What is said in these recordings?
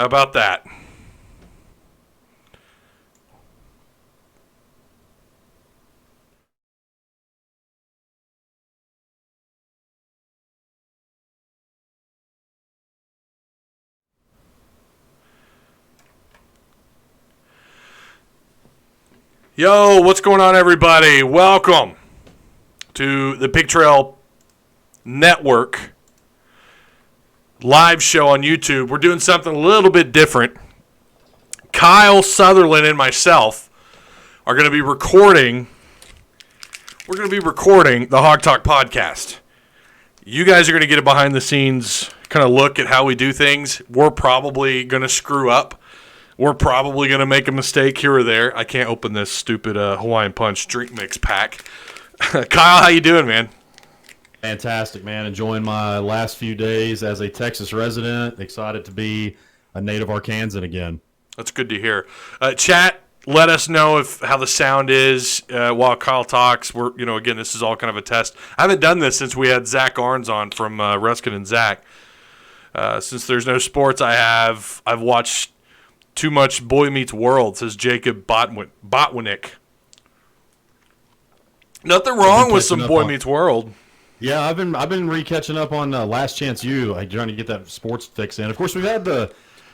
How about that? Yo, what's going on, everybody? Welcome to the Pig Trail Network live show on YouTube. We're doing something a little bit different. Kyle Sutherland and myself are going to be recording. We're going to be recording the Hawg Talk podcast. You guys are going to get a behind-the-scenes kind of look at how we do things. We're probably going to screw up. We're probably going to make a mistake here or there. I can't open this stupid Hawaiian Punch drink mix pack. Kyle, how you doing, man? Fantastic, man. Enjoying my last few days as a Texas resident. Excited to be a native Arkansan again. That's good to hear. Chat, let us know how the sound is while Kyle talks. Again, this is all kind of a test. I haven't done this since we had Zach Arns on from Ruskin and Zach. Since there's no sports, I've watched too much Boy Meets World, says Jacob Botwinick. Nothing wrong with some Boy Meets World. Yeah, I've been re-catching up on Last Chance U. I'm trying to get that sports fix in. Of course, we've had the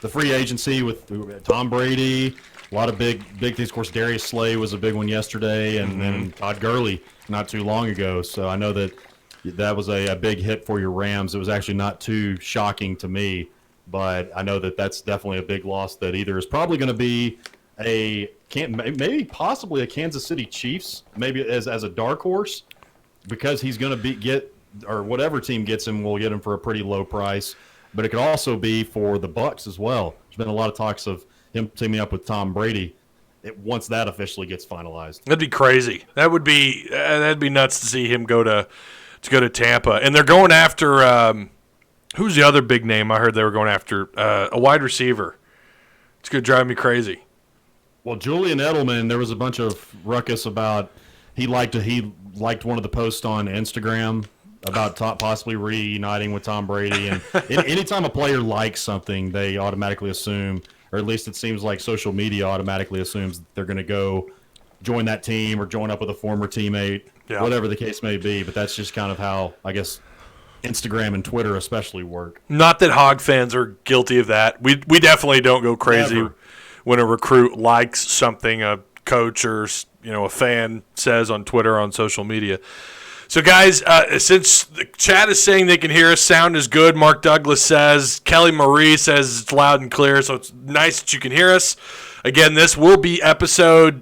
free agency with Tom Brady, a lot of big things. Of course, Darius Slay was a big one yesterday, and then Todd Gurley not too long ago. So I know that was a big hit for your Rams. It was actually not too shocking to me, but I know that's definitely a big loss that either is probably going to be maybe possibly a Kansas City Chiefs, maybe as a dark horse, because he's going to or whatever team gets him will get him for a pretty low price. But it could also be for the Bucs as well. There's been a lot of talks of him teaming up with Tom Brady. Once that officially gets finalized, that'd be crazy. That'd be nuts to see him go to Tampa. And they're going after who's the other big name? I heard they were going after a wide receiver. It's going to drive me crazy. Well, Julian Edelman, there was a bunch of ruckus about he liked one of the posts on Instagram about possibly reuniting with Tom Brady. And anytime a player likes something, they automatically assume, or at least it seems like social media automatically assumes that they're going to go join that team or join up with a former teammate, whatever the case may be. But that's just kind of how, I guess, Instagram and Twitter especially work. Not that Hog fans are guilty of that. We definitely don't go crazy Never. When a recruit likes something a coach or a fan says on Twitter or on social media. So guys, since the chat is saying they can hear us, sound is good. Mark Douglas says, Kelly Marie says it's loud and clear, so it's nice that you can hear us. Again, this will be episode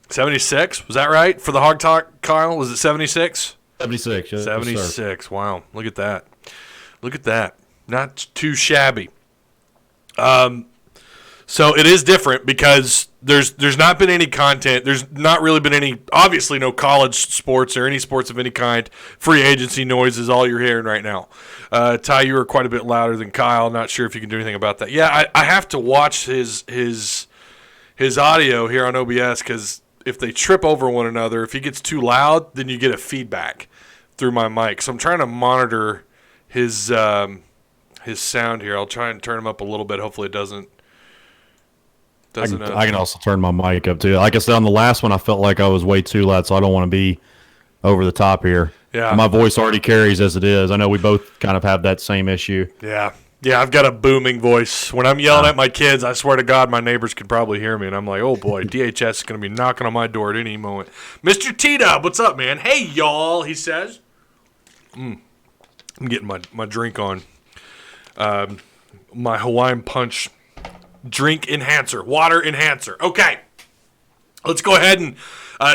76. Was that right for the Hog Talk, Kyle? Was it 76? 76. 76. Wow. Look at that. Not too shabby. So it is different because there's not been any content. There's not really been any, obviously no college sports or any sports of any kind. Free agency noise is all you're hearing right now. Ty, you are quite a bit louder than Kyle. Not sure if you can do anything about that. Yeah, I have to watch his audio here on OBS because if they trip over one another, if he gets too loud, then you get a feedback through my mic. So I'm trying to monitor his sound here. I'll try and turn him up a little bit. Hopefully it doesn't. I can also turn my mic up too. Like I said on the last one, I felt like I was way too loud, so I don't want to be over the top here. Yeah, my voice already carries as it is. I know we both kind of have that same issue. Yeah, I've got a booming voice. When I'm yelling at my kids, I swear to God, my neighbors could probably hear me, and I'm like, oh boy, DHS is going to be knocking on my door at any moment. Mr. T-Dub, what's up, man? Hey, y'all, he says. I'm getting my drink on. My Hawaiian Punch drink enhancer, water enhancer. Okay, let's go ahead and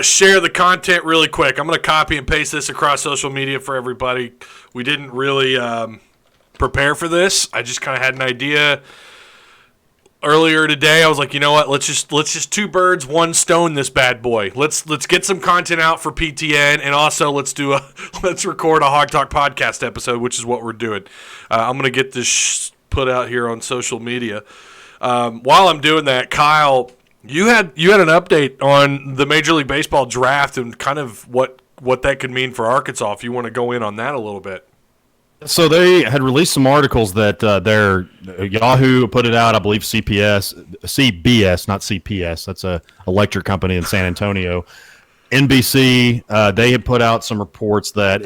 share the content really quick. I'm going to copy and paste this across social media for everybody. We didn't really prepare for this. I just kind of had an idea earlier today. I was like, you know what? Let's just two birds, one stone this bad boy. Let's get some content out for PTN, and also let's record a Hog Talk podcast episode, which is what we're doing. I'm going to get this put out here on social media. While I'm doing that, Kyle, you had an update on the Major League Baseball draft and kind of what that could mean for Arkansas. If you want to go in on that a little bit. So they had released some articles that their Yahoo put it out. I believe CBS, not CPS. That's a electric company in San Antonio. NBC, they had put out some reports that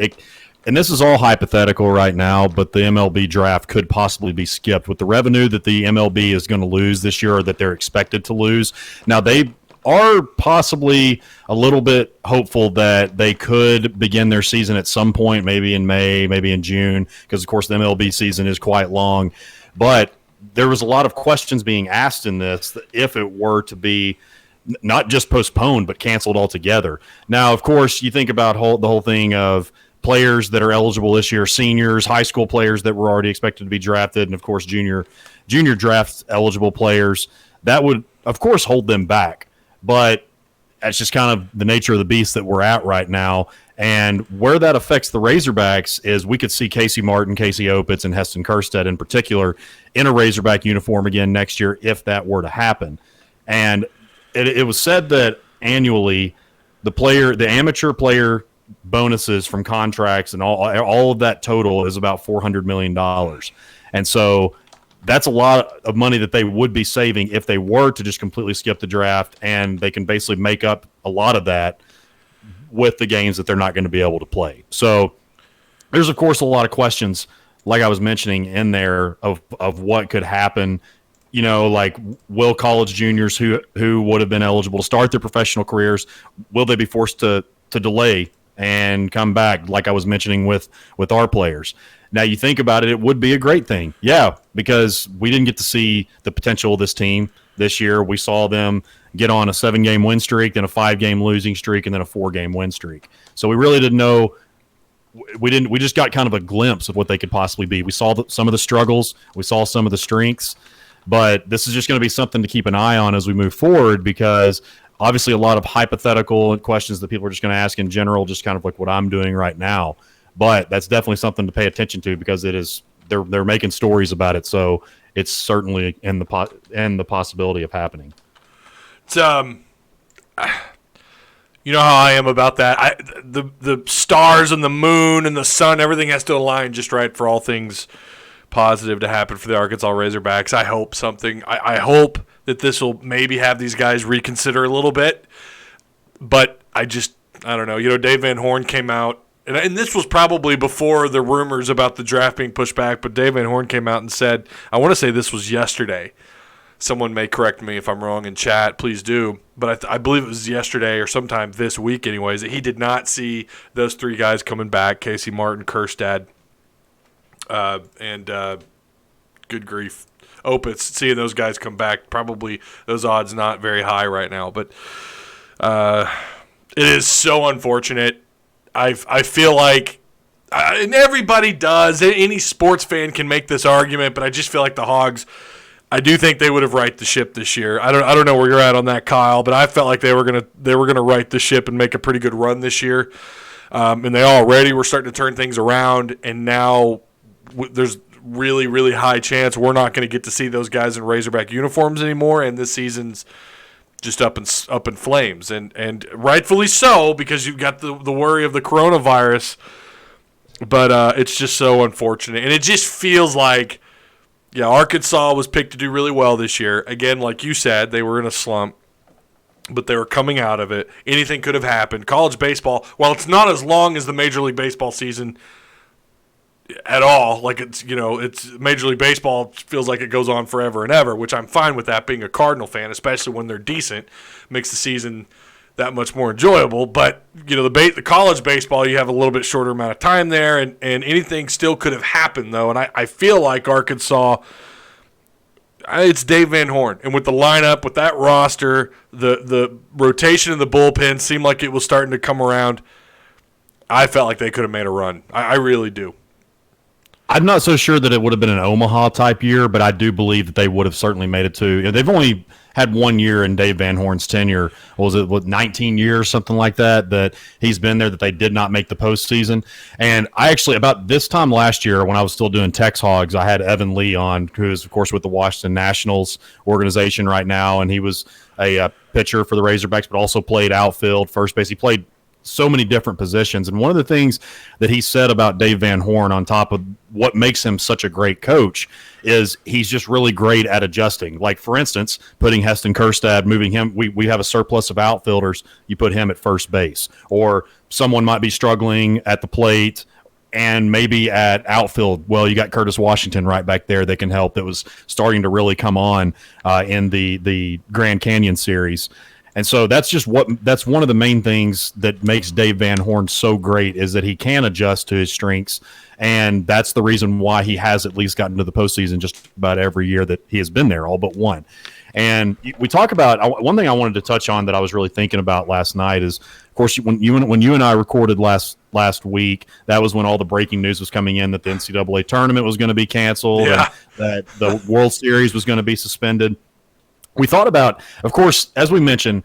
and this is all hypothetical right now, but the MLB draft could possibly be skipped with the revenue that the MLB is going to lose this year, or that they're expected to lose. Now, they are possibly a little bit hopeful that they could begin their season at some point, maybe in May, maybe in June, because, of course, the MLB season is quite long. But there was a lot of questions being asked in this if it were to be not just postponed, but canceled altogether. Now, of course, you think about the whole thing of players that are eligible this year, seniors, high school players that were already expected to be drafted, and, of course, junior draft eligible players. That would, of course, hold them back. But that's just kind of the nature of the beast that we're at right now. And where that affects the Razorbacks is we could see Casey Martin, Casey Opitz, and Heston Kjerstad in particular in a Razorback uniform again next year if that were to happen. And it was said that annually the amateur player bonuses from contracts and all of that total is about $400 million. And so that's a lot of money that they would be saving if they were to just completely skip the draft, and they can basically make up a lot of that with the games that they're not going to be able to play. So there's, of course, a lot of questions, like I was mentioning in there, of what could happen. You know, like, will college juniors who would have been eligible to start their professional careers, will they be forced to delay and come back, like I was mentioning with our players? Now, you think about it, it would be a great thing. Yeah, because we didn't get to see the potential of this team this year. We saw them get on a 7-game win streak, then a 5-game losing streak, and then a 4-game win streak. So we really didn't know. We just got kind of a glimpse of what they could possibly be. We saw some of the struggles. We saw some of the strengths. But this is just going to be something to keep an eye on as we move forward, because obviously a lot of hypothetical questions that people are just going to ask in general, just kind of like what I'm doing right now. But that's definitely something to pay attention to, because they're making stories about it, so it's certainly in the possibility of happening. It's you know how I am about that. The stars and the moon and the sun, everything has to align just right for all things positive to happen for the Arkansas Razorbacks. I hope something. I hope that this will maybe have these guys reconsider a little bit, but I don't know. You know, Dave Van Horn came out. And this was probably before the rumors about the draft being pushed back, but Dave Van Horn came out and said, I want to say this was yesterday. Someone may correct me if I'm wrong in chat. Please do. But I believe it was yesterday or sometime this week anyways, that he did not see those 3 guys coming back, Casey Martin, Kjerstad, and good grief, Opitz, seeing those guys come back. Probably those odds not very high right now. But it is so unfortunate. I feel like, and everybody does, any sports fan can make this argument, but I just feel like the Hogs, I do think they would have righted the ship this year. I don't know where you're at on that, Kyle, but I felt like they were gonna right the ship and make a pretty good run this year, and they already were starting to turn things around, and now there's really, really high chance we're not going to get to see those guys in Razorback uniforms anymore, and this season's just up in flames, and rightfully so, because you've got the worry of the coronavirus. But it's just so unfortunate, and it just feels like, yeah, Arkansas was picked to do really well this year. Again, like you said, they were in a slump, but they were coming out of it. Anything could have happened. College baseball, while it's not as long as the Major League Baseball season at all, like it's Major League Baseball feels like it goes on forever and ever, which I'm fine with that, being a Cardinal fan, especially when they're decent, makes the season that much more enjoyable. But the college baseball, you have a little bit shorter amount of time there, and anything still could have happened though. And I feel like Arkansas, it's Dave Van Horn, and with the lineup, with that roster, the rotation in the bullpen seemed like it was starting to come around. I felt like they could have made a run. I really do. I'm not so sure that it would have been an Omaha type year, but I do believe that they would have certainly made it to. They've only had 1 year in Dave Van Horn's tenure. Was it 19 years, something like that he's been there, that they did not make the postseason? And I actually, about this time last year, when I was still doing Tex Hogs, I had Evan Lee on, who is, of course, with the Washington Nationals organization right now, and he was a pitcher for the Razorbacks, but also played outfield, first base. He played so many different positions. And one of the things that he said about Dave Van Horn, on top of what makes him such a great coach, is he's just really great at adjusting. Like, for instance, putting Heston Kjerstad, moving him. We have a surplus of outfielders. You put him at first base. Or someone might be struggling at the plate and maybe at outfield. Well, you got Curtis Washington right back there that can help, that was starting to really come on in the Grand Canyon series. And so that's one of the main things that makes Dave Van Horn so great, is that he can adjust to his strengths. And that's the reason why he has at least gotten to the postseason just about every year that he has been there, all but one. And we talk about one thing I wanted to touch on that I was really thinking about last night is, of course, when you and I recorded last week, that was when all the breaking news was coming in that the NCAA tournament was going to be canceled, and that the World Series was going to be suspended. We thought about, of course, as we mentioned,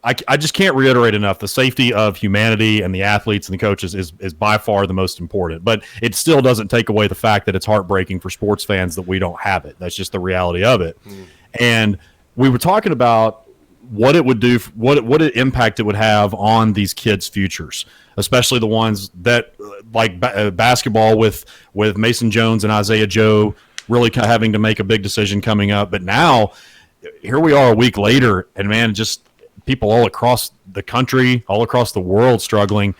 I just can't reiterate enough, the safety of humanity and the athletes and the coaches is by far the most important. But it still doesn't take away the fact that it's heartbreaking for sports fans that we don't have it. That's just the reality of it. And we were talking about what it would do, what impact it would have on these kids' futures, especially the ones that like basketball with Mason Jones and Isaiah Joe really having to make a big decision coming up. But now, here we are a week later, and man, just people all across the country, all across the world struggling.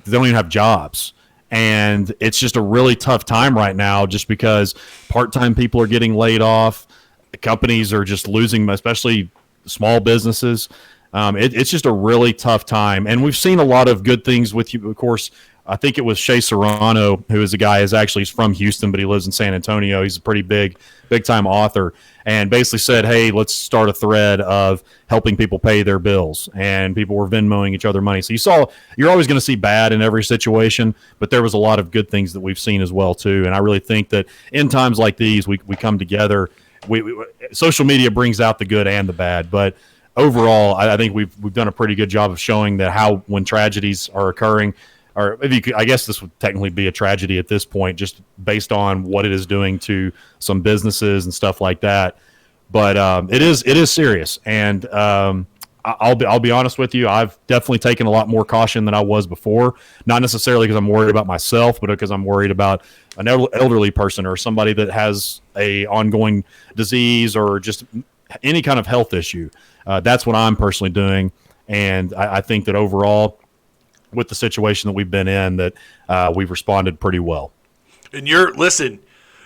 They don't even have jobs. And it's just a really tough time right now, just because part-time people are getting laid off. The companies are just losing, especially small businesses. It's just a really tough time. And we've seen a lot of good things with you. Of course, I think it was Shea Serrano, who is a guy who's actually from Houston, but he lives in San Antonio. He's a pretty big-time author, and basically said, hey, let's start a thread of helping people pay their bills. And people were Venmoing each other money. So you're always going to see bad in every situation, but there was a lot of good things that we've seen as well, too. And I really think that in times like these, we come together. Social media brings out the good and the bad, but overall, I think we've done a pretty good job of showing that when tragedies are occurring, or I guess this would technically be a tragedy at this point, just based on what it is doing to some businesses and stuff like that. But it is serious, and I'll be honest with you. I've definitely taken a lot more caution than I was before. Not necessarily because I'm worried about myself, but because I'm worried about an elderly person or somebody that has a ongoing disease or just any kind of health issue. That's what I'm personally doing, and I think that overall, with the situation that we've been in, that we've responded pretty well. And listen,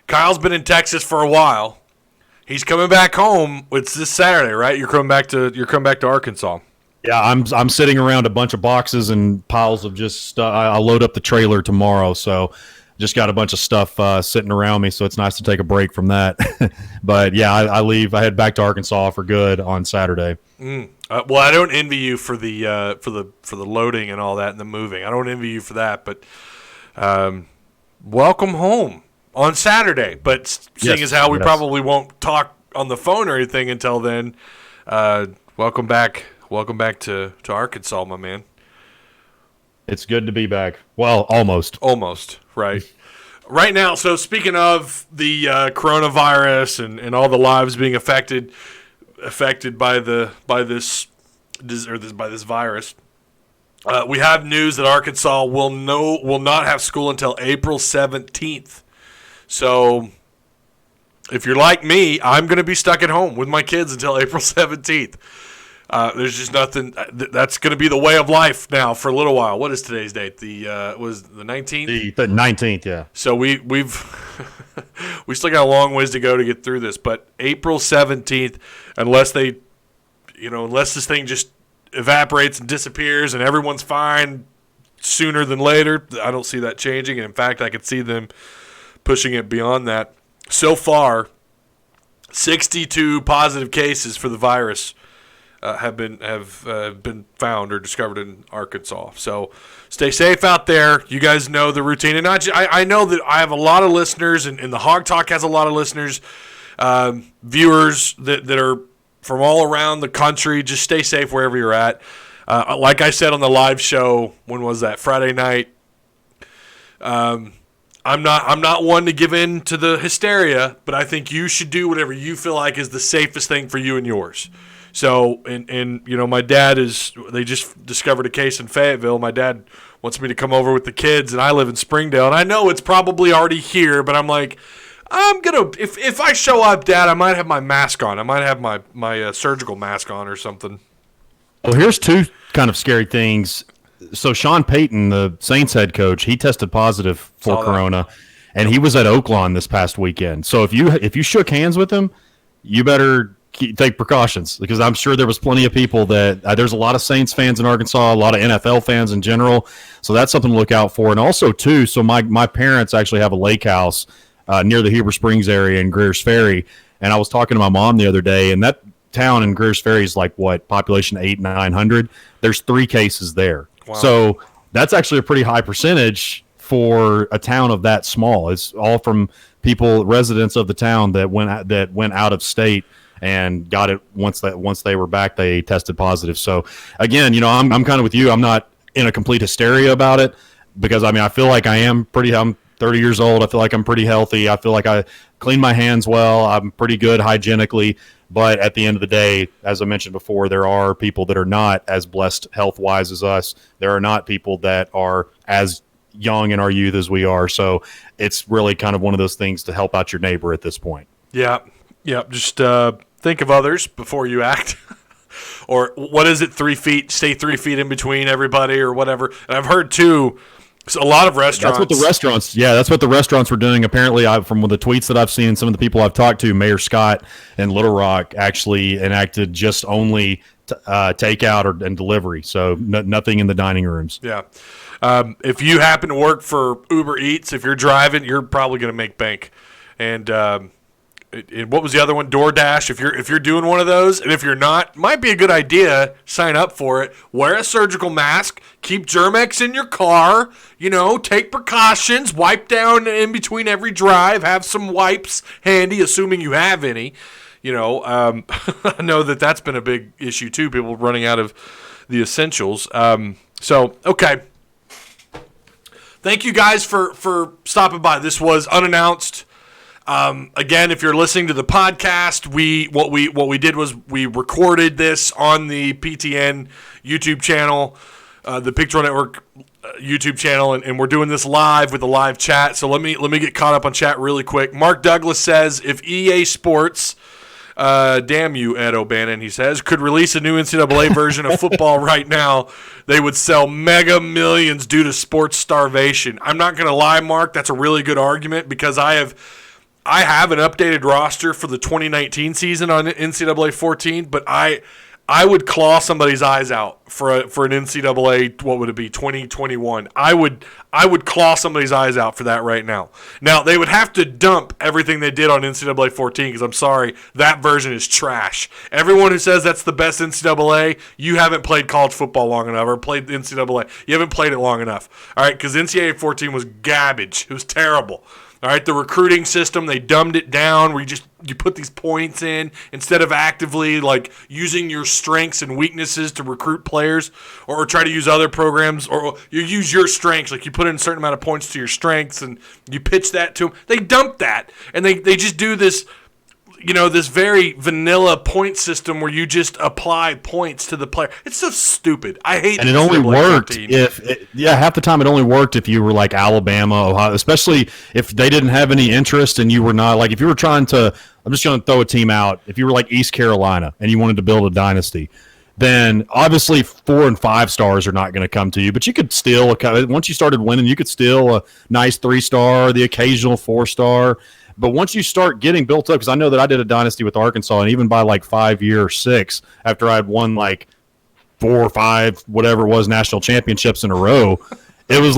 Kyle's been in Texas for a while. He's coming back home. It's this Saturday, right? You're coming back to Arkansas. Yeah, I'm sitting around a bunch of boxes and piles of just stuff. I'll load up the trailer tomorrow, so just got a bunch of stuff sitting around me, so it's nice to take a break from that. But yeah, I leave. I head back to Arkansas for good on Saturday. Well, I don't envy you for the loading and all that and the moving. I don't envy you for that, but welcome home on Saturday. But seeing as how we probably won't talk on the phone or anything until then, welcome back to Arkansas, my man. It's good to be back. Well, almost, right. Right now, so speaking of the coronavirus and all the lives being affected by this virus, we have news that Arkansas will not have school until April 17th. So if you're like me, I'm going to be stuck at home with my kids until April 17th. There's just nothing. That's going to be the way of life now for a little while. What is today's date? Was the 19th? The 19th, yeah. So we've we still got a long ways to go to get through this. But April 17th, unless this thing just evaporates and disappears and everyone's fine sooner than later, I don't see that changing. And in fact, I could see them pushing it beyond that. So far, 62 positive cases for the virus have been found or discovered in Arkansas. So stay safe out there. You guys know the routine. And I know that I have a lot of listeners, and the Hawg Talk has a lot of listeners, viewers that are from all around the country. Just stay safe wherever you're at. Like I said on the live show, when was that? Friday night. I'm not one to give in to the hysteria, but I think you should do whatever you feel like is the safest thing for you and yours. So, and my dad they just discovered a case in Fayetteville. My dad wants me to come over with the kids, and I live in Springdale. And I know it's probably already here, but I'm like, if I show up, Dad, I might have my mask on. I might have my surgical mask on or something. Well, here's two kind of scary things. So Sean Payton, the Saints head coach, he tested positive for corona, and he was at Oaklawn this past weekend. So if you shook hands with him, you better take precautions, because I'm sure there was plenty of people that there's a lot of Saints fans in Arkansas, a lot of NFL fans in general. So that's something to look out for. And also, too, so my parents actually have a lake house near the Heber Springs area in Greer's Ferry. And I was talking to my mom the other day, and that town in Greer's Ferry is like, what, population 800-900? There's 3 cases there. Wow. So that's actually a pretty high percentage for a town of that small. It's all from residents of the town that went out of state and got it once they were back. They tested positive. So again, I'm kind of with you. I'm not in a complete hysteria about it, because I feel like I'm 30 years old. I feel like I'm pretty healthy. I feel like I clean my hands well. I'm pretty good hygienically. But at the end of the day, as I mentioned before, there are people that are not as blessed health-wise as us. There are not people that are as young in our youth as we are. So it's really kind of one of those things to help out your neighbor at this point. Yeah. Just think of others before you act. Or what is it, 3 feet? Stay 3 feet in between everybody or whatever. And I've heard, too, so a lot of restaurants. That's what the restaurants were doing. Apparently, from the tweets that I've seen, some of the people I've talked to, Mayor Scott in Little Rock actually enacted just only takeout and delivery. So nothing in the dining rooms. Yeah. If you happen to work for Uber Eats, if you're driving, you're probably going to make bank. And what was the other one? DoorDash. If you're doing one of those, and if you're not, might be a good idea. Sign up for it. Wear a surgical mask. Keep Germ-X in your car. Take precautions. Wipe down in between every drive. Have some wipes handy, assuming you have any. I know that's been a big issue too. People running out of the essentials. Okay. Thank you guys for stopping by. This was unannounced. Again, if you're listening to the podcast, what we did was we recorded this on the PTN YouTube channel, the Pictorial Network YouTube channel, and we're doing this live with a live chat. So let me get caught up on chat really quick. Mark Douglas says, if EA Sports, damn you, Ed O'Bannon, he says, could release a new NCAA version of football right now, they would sell mega millions due to sports starvation. I'm not going to lie, Mark, that's a really good argument, because I have an updated roster for the 2019 season on NCAA 14, but I would claw somebody's eyes out for an NCAA, what would it be, 2021. I would claw somebody's eyes out for that right now. Now, they would have to dump everything they did on NCAA 14, because I'm sorry, that version is trash. Everyone who says that's the best NCAA, you haven't played college football long enough, or played NCAA. You haven't played it long enough. All right, because NCAA 14 was garbage. It was terrible. All right, the recruiting system, they dumbed it down where you put these points in instead of actively using your strengths and weaknesses to recruit players, or try to use other programs, or you use your strengths, you put in a certain amount of points to your strengths and you pitch that to them. They dumped that, and they just do this, this very vanilla point system where you just apply points to the player. It's so stupid. I hate it. And it only worked half the time it only worked if you were like Alabama, Ohio, especially if they didn't have any interest and you were not, if you were trying to, I'm just going to throw a team out, if you were like East Carolina and you wanted to build a dynasty, then obviously 4 and 5 stars are not going to come to you, but you could still, once you started winning, you could steal a nice 3-star, the occasional 4-star. But once you start getting built up, because I know that I did a dynasty with Arkansas, and even by 5 year 6, after I'd won 4 or 5, whatever it was, national championships in a row, it was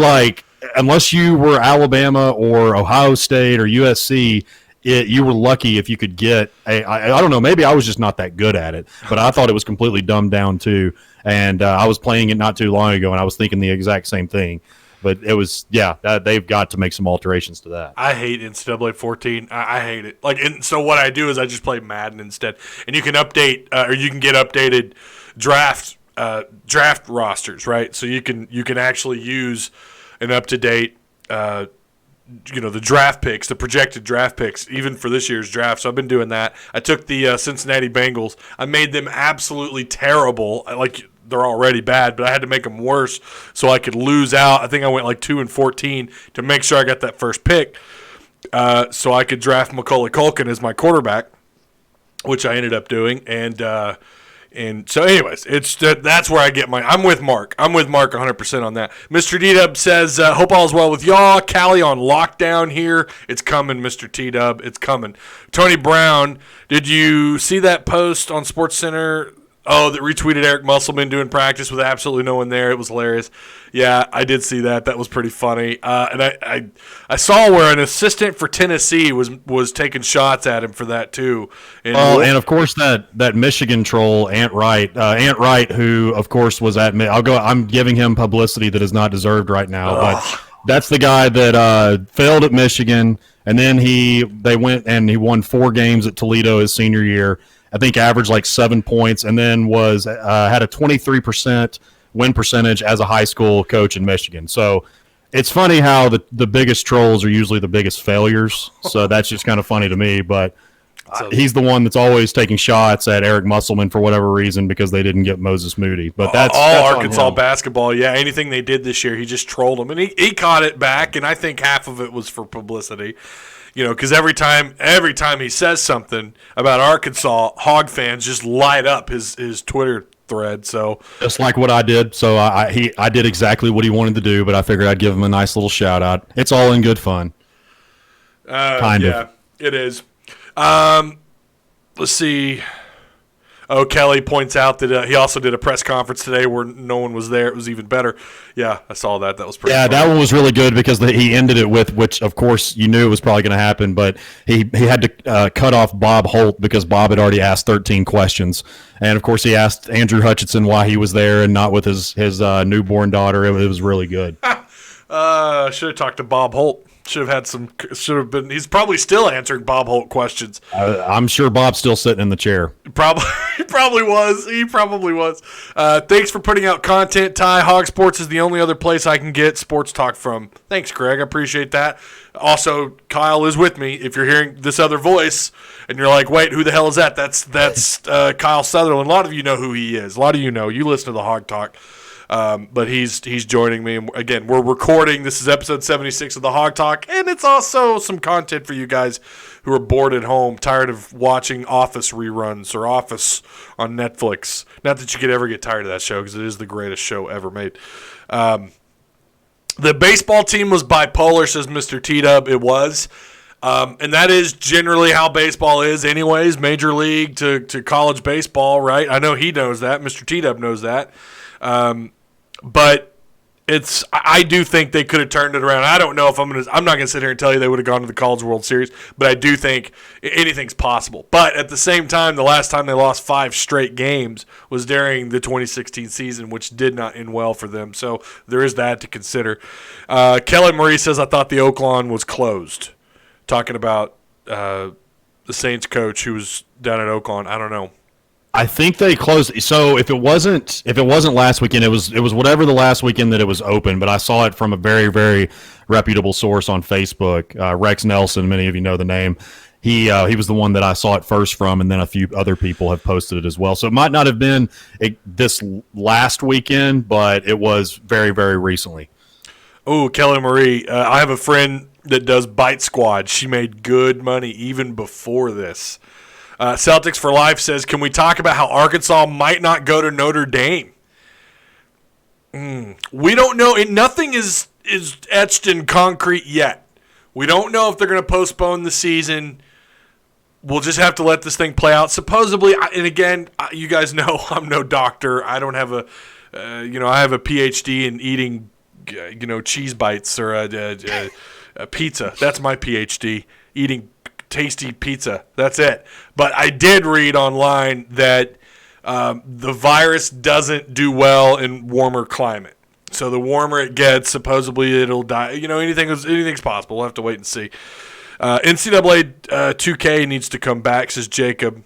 unless you were Alabama or Ohio State or USC, you were lucky if you could get I don't know, maybe I was just not that good at it, but I thought it was completely dumbed down too. And I was playing it not too long ago, and I was thinking the exact same thing. But it was, they've got to make some alterations to that. I hate NCAA 14. I hate it. And so what I do is I just play Madden instead. And you can update, or you can get updated draft rosters, right? So you can actually use an up-to-date the draft picks, the projected draft picks, even for this year's draft. So I've been doing that. I took the Cincinnati Bengals. I made them absolutely terrible. Like, they're already bad, but I had to make them worse so I could lose out. I think I went like 2-14 to make sure I got that first pick, so I could draft Macaulay Culkin as my quarterback, which I ended up doing. And so, anyways, that's where I get I'm with Mark. I'm with Mark 100% on that. Mr. D-Dub says, hope all is well with y'all. Callie on lockdown here. It's coming, Mr. T-Dub. It's coming. Tony Brown, did you see that post on SportsCenter? Oh, that retweeted Eric Musselman doing practice with absolutely no one there. It was hilarious. Yeah, I did see that. That was pretty funny. And I saw where an assistant for Tennessee was taking shots at him for that too. And of course that Michigan troll Ant Wright, who of course was at. I'm giving him publicity that is not deserved right now, but that's the guy that failed at Michigan, and then they went and he won 4 games at Toledo his senior year. I think averaged like 7 points, and then had a 23% win percentage as a high school coach in Michigan. So it's funny how the biggest trolls are usually the biggest failures. So that's just kind of funny to me. But he's the one that's always taking shots at Eric Musselman for whatever reason because they didn't get Moses Moody. But that's Arkansas basketball. Yeah, anything they did this year, he just trolled them, and he caught it back. And I think half of it was for publicity. Because every time he says something about Arkansas, Hawg fans just light up his Twitter thread. So just like what I did. So I did exactly what he wanted to do, but I figured I'd give him a nice little shout out. It's all in good fun. Kind of. Yeah, it is. Let's see. Oh, Kelly points out that he also did a press conference today where no one was there. It was even better. Yeah, I saw that. That was pretty funny. That one was really good because he ended it with, which of course you knew it was probably going to happen, but he had to cut off Bob Holt because Bob had already asked 13 questions. And of course he asked Andrew Hutchinson why he was there and not with his newborn daughter. It was really good. Should have talked to Bob Holt. Should have been. He's probably still answering Bob Holt questions. I'm sure Bob's still sitting in the chair. He probably was. Thanks for putting out content, Ty. Hog Sports is the only other place I can get sports talk from. Thanks, Greg. I appreciate that. Also, Kyle is with me. If you're hearing this other voice and you're like, wait, who the hell is that? That's Kyle Sutherland. A lot of you know who he is. A lot of you know. You listen to the Hog Talk. But he's joining me. And again, we're recording. This is episode 76 of the Hog Talk, and it's also some content for you guys who are bored at home, tired of watching Office reruns or Office on Netflix. Not that you could ever get tired of that show because it is the greatest show ever made. The baseball team was bipolar, says Mr. T-Dub. It was. And that is generally how baseball is anyways, major league to college baseball, right? I know he knows that. Mr. T-Dub knows that. But I do think they could have turned it around. I don't know if I'm not going to sit here and tell you they would have gone to the College World Series, but I do think anything's possible. But at the same time, the last time they lost 5 straight games was during the 2016 season, which did not end well for them. So there is that to consider. Kelly Marie says, I thought the Oaklawn was closed. Talking about the Saints coach who was down at Oaklawn. I don't know. I think they closed. So if it wasn't last weekend, it was whatever the last weekend that it was open. But I saw it from a very, very reputable source on Facebook. Rex Nelson, many of you know the name. He was the one that I saw it first from, and then a few other people have posted it as well. So it might not have been this last weekend, but it was very, very recently. Oh, Kelly Marie, I have a friend that does Bite Squad. She made good money even before this. Celtics for Life says, can we talk about how Arkansas might not go to Notre Dame? We don't know. Nothing is etched in concrete yet. We don't know if they're going to postpone the season. We'll just have to let this thing play out. Supposedly, and again, you guys know I'm no doctor. I don't have I have a PhD in eating, cheese bites or a pizza. That's my PhD, eating tasty pizza. That's it. But I did read online that the virus doesn't do well in warmer climate. So the warmer it gets, supposedly it'll die. Anything's possible. We'll have to wait and see. NCAA 2K needs to come back, says Jacob.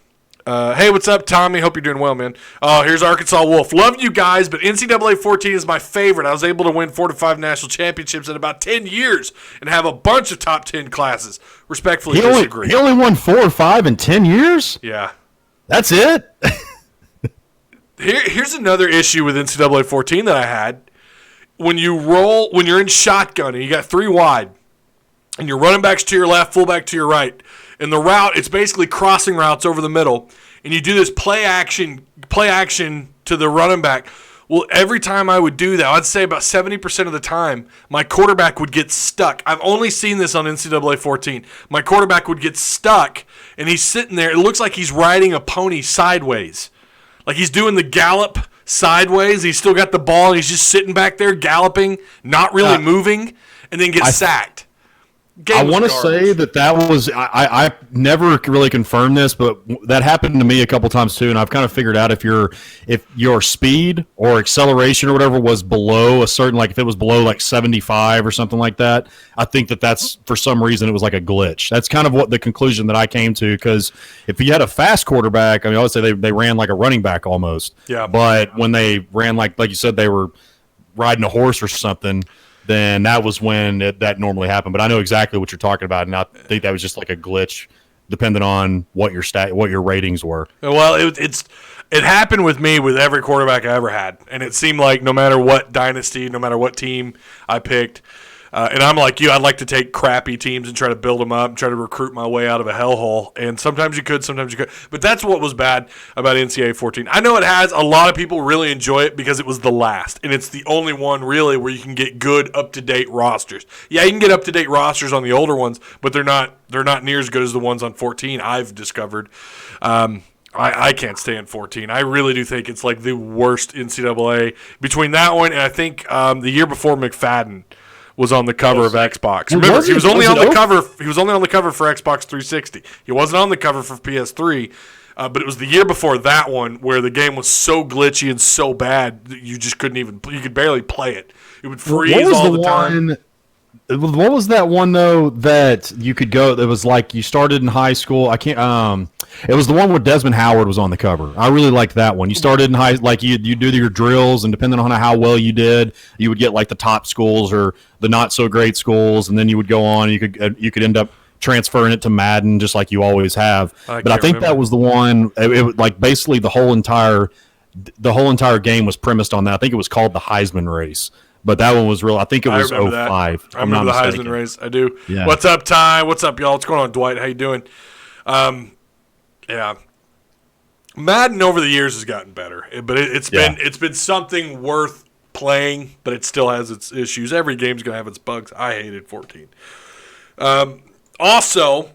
Hey, what's up, Tommy? Hope you're doing well, man. Oh, here's Arkansas Wolf. Love you guys, but NCAA 14 is my favorite. I was able to win 4 to 5 national championships in about 10 years and have a bunch of top 10 classes. Respectfully disagree. He only won 4 or 5 in 10 years? Yeah. That's it? Here's another issue with NCAA 14 that I had. When you're in shotgun and you got 3 wide, and your running back's to your left, fullback to your right, and the route, it's basically crossing routes over the middle, and you do this play action to the running back. Well, every time I would do that, I'd say about 70% of the time, my quarterback would get stuck. I've only seen this on NCAA 14. My quarterback would get stuck, and he's sitting there. It looks like he's riding a pony sideways. Like he's doing the gallop sideways. He's still got the ball, and he's just sitting back there galloping, not really moving, and then gets sacked. I want to say that was I never really confirmed this, but that happened to me a couple times too, and I've kind of figured out if your speed or acceleration or whatever was below a certain, like if it was below like 75 or something like that, I think that's for some reason it was like a glitch. That's kind of what the conclusion that I came to, because if you had a fast quarterback, I mean, I would say they ran like a running back almost. Yeah. But when they ran like you said, they were riding a horse or something, then that was when that normally happened. But I know exactly what you're talking about, and I think that was just like a glitch, depending on what your ratings were. Well, it happened with me with every quarterback I ever had, and it seemed like no matter what dynasty, no matter what team I picked, and I'm like you, I'd like to take crappy teams and try to build them up, and try to recruit my way out of a hellhole. And sometimes you could, sometimes you could. But that's what was bad about NCAA 14. I know it has a lot of people really enjoy it because it was the last, and it's the only one really where you can get good, up-to-date rosters. Yeah, you can get up-to-date rosters on the older ones, but they're not near as good as the ones on 14. I've discovered. I can't stand 14. I really do think it's like the worst NCAA. Between that one and I think the year before McFadden was on the cover of Xbox. Remember, he was only on the cover. He was only on the cover for Xbox 360. He wasn't on the cover for PS3. But it was the year before that one where the game was so glitchy and so bad that you just couldn't even. You could barely play it. It would freeze all the time. What was that one though that you could go? It was like you started in high school. I can't. It was the one where Desmond Howard was on the cover. I really liked that one. You started in like you do your drills, and depending on how well you did, you would get like the top schools or the not so great schools, and then you would go on. You could end up transferring it to Madden, just like you always have. But I think that was the one. It like basically the whole entire game was premised on that. I think it was called the Heisman race. But that one was real. I think it was 05. I remember the Heisman race. I do. Yeah. What's up, Ty? What's up, y'all? What's going on, Dwight? How you doing? Yeah. Madden over the years has gotten better, but it's been something worth playing, but it still has its issues. Every game's gonna have its bugs. I hated 14. Also,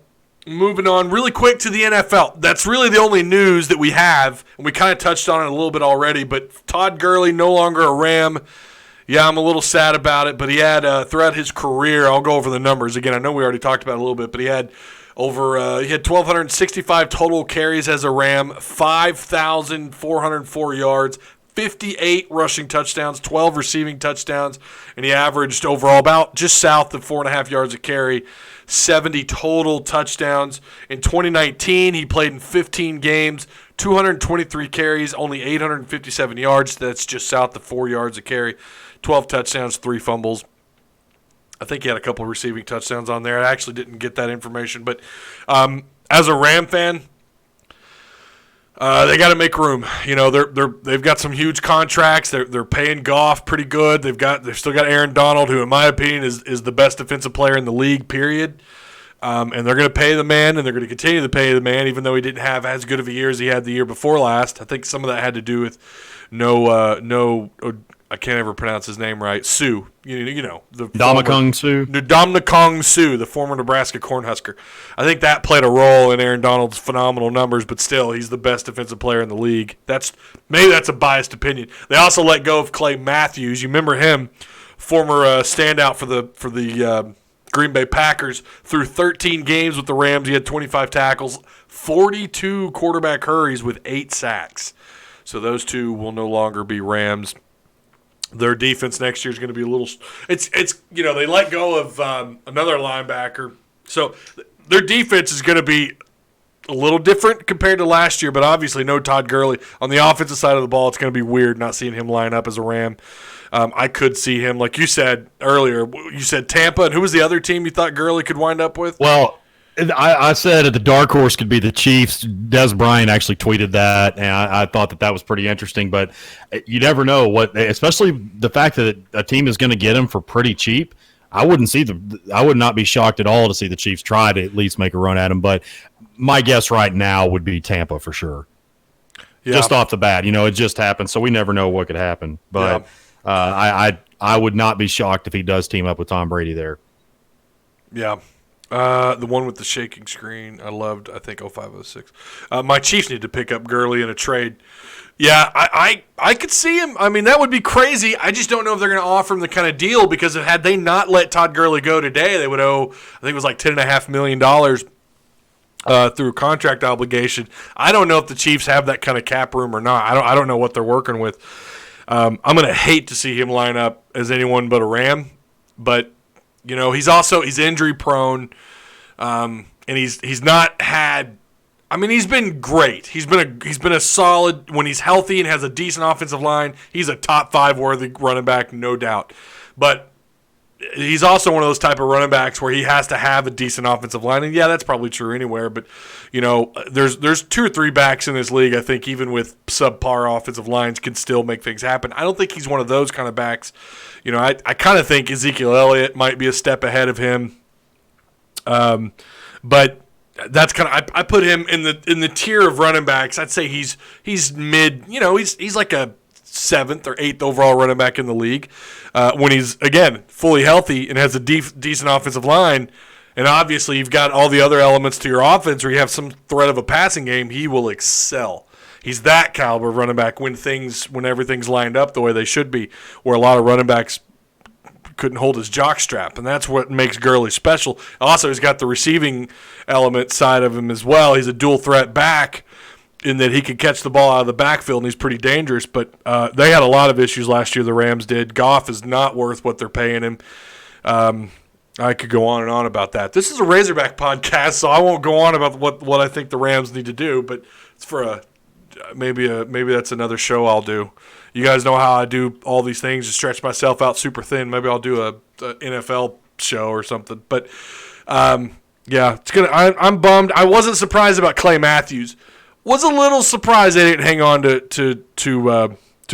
moving on really quick to the NFL. That's really the only news that we have, and we kind of touched on it a little bit already. But Todd Gurley no longer a Ram. Yeah, I'm a little sad about it, but he had throughout his career. I'll go over the numbers again. I know we already talked about it a little bit, but he had 1,265 total carries as a Ram, 5,404 yards, 58 rushing touchdowns, 12 receiving touchdowns, and he averaged overall about just south of 4.5 yards a carry, 70 total touchdowns. In 2019, he played in 15 games, 223 carries, only 857 yards. That's just south of 4 yards a carry. 12 touchdowns, 3 fumbles. I think he had a couple of receiving touchdowns on there. I actually didn't get that information. But as a Ram fan, they got to make room. You know, they've got some huge contracts. They're paying Goff pretty good. They've still got Aaron Donald, who in my opinion is the best defensive player in the league, period. And they're going to pay the man, and they're going to continue to pay the man, even though he didn't have as good of a year as he had the year before last. I think some of that had to do with I can't ever pronounce his name right. Sue, you know the Ndamukong Suh. Ndamukong Suh, the former Nebraska Cornhusker. I think that played a role in Aaron Donald's phenomenal numbers, but still, he's the best defensive player in the league. Maybe that's a biased opinion. They also let go of Clay Matthews. You remember him, former standout for the Green Bay Packers. Through 13 games with the Rams, he had 25 tackles, 42 quarterback hurries with 8 sacks. So those two will no longer be Rams. Their defense next year is going to be a little. It's they let go of another linebacker, so their defense is going to be a little different compared to last year, but obviously no Todd Gurley. On the offensive side of the ball, it's going to be weird not seeing him line up as a Ram. I could see him, like you said earlier, you said Tampa, and who was the other team you thought Gurley could wind up with? Well, I said the dark horse could be the Chiefs. Des Bryant actually tweeted that, and I thought that was pretty interesting. But you never know what, especially the fact that a team is going to get him for pretty cheap. I would not be shocked at all to see the Chiefs try to at least make a run at him. But my guess right now would be Tampa for sure. Yeah. Just off the bat, it just happened, so we never know what could happen. But I would not be shocked if he does team up with Tom Brady there. Yeah. The one with the shaking screen, I think 0506. My Chiefs need to pick up Gurley in a trade. Yeah, I could see him. I mean, that would be crazy. I just don't know if they're going to offer him the kind of deal, because had they not let Todd Gurley go today, they would owe, I think it was like $10.5 million through a contract obligation. I don't know if the Chiefs have that kind of cap room or not. I don't know what they're working with. I'm going to hate to see him line up as anyone but a Ram, but he's injury prone, and he's not had. I mean, he's been great. He's been a solid when he's healthy and has a decent offensive line. He's a top 5 worthy running back, no doubt. But he's also one of those type of running backs where he has to have a decent offensive line, and yeah, that's probably true anywhere. But there's 2 or 3 backs in this league, I think, even with subpar offensive lines, can still make things happen. I don't think he's one of those kind of backs. I kind of think Ezekiel Elliott might be a step ahead of him. But that's kind of I put him in the tier of running backs. I'd say he's mid. He's like a 7th or 8th overall running back in the league when he's, again, fully healthy and has a decent offensive line. And obviously you've got all the other elements to your offense where you have some threat of a passing game. He will excel. He's that caliber of running back when everything's lined up the way they should be, where a lot of running backs couldn't hold his jock strap, and that's what makes Gurley special. Also, he's got the receiving element side of him as well. He's a dual threat back in that he can catch the ball out of the backfield, and he's pretty dangerous. But they had a lot of issues last year, the Rams did. Goff is not worth what they're paying him. I could go on and on about that. This is a Razorback podcast, so I won't go on about what I think the Rams need to do, but it's for maybe that's another show I'll do. You guys know how I do all these things to stretch myself out super thin. Maybe I'll do a NFL show or something. But yeah, I'm bummed. I wasn't surprised about Clay Matthews. Was a little surprised they didn't hang on to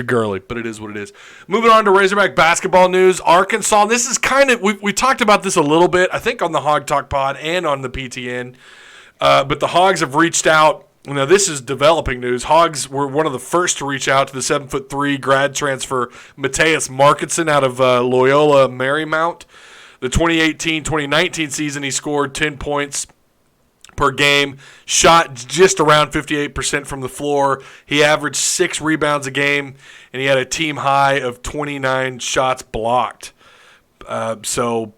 Gurley, but it is what it is. Moving on to Razorback basketball news. Arkansas. This is kind of we talked about this a little bit, I think, on the Hawg Talk Pod and on the PTN. But the Hogs have reached out. Now, this is developing news. Hogs were one of the first to reach out to the 7'3" grad transfer Mathew Markinson out of Loyola Marymount. The 2018-2019 season, he scored 10 points per game, shot just around 58% from the floor. He averaged 6 rebounds a game, and he had a team high of 29 shots blocked. So,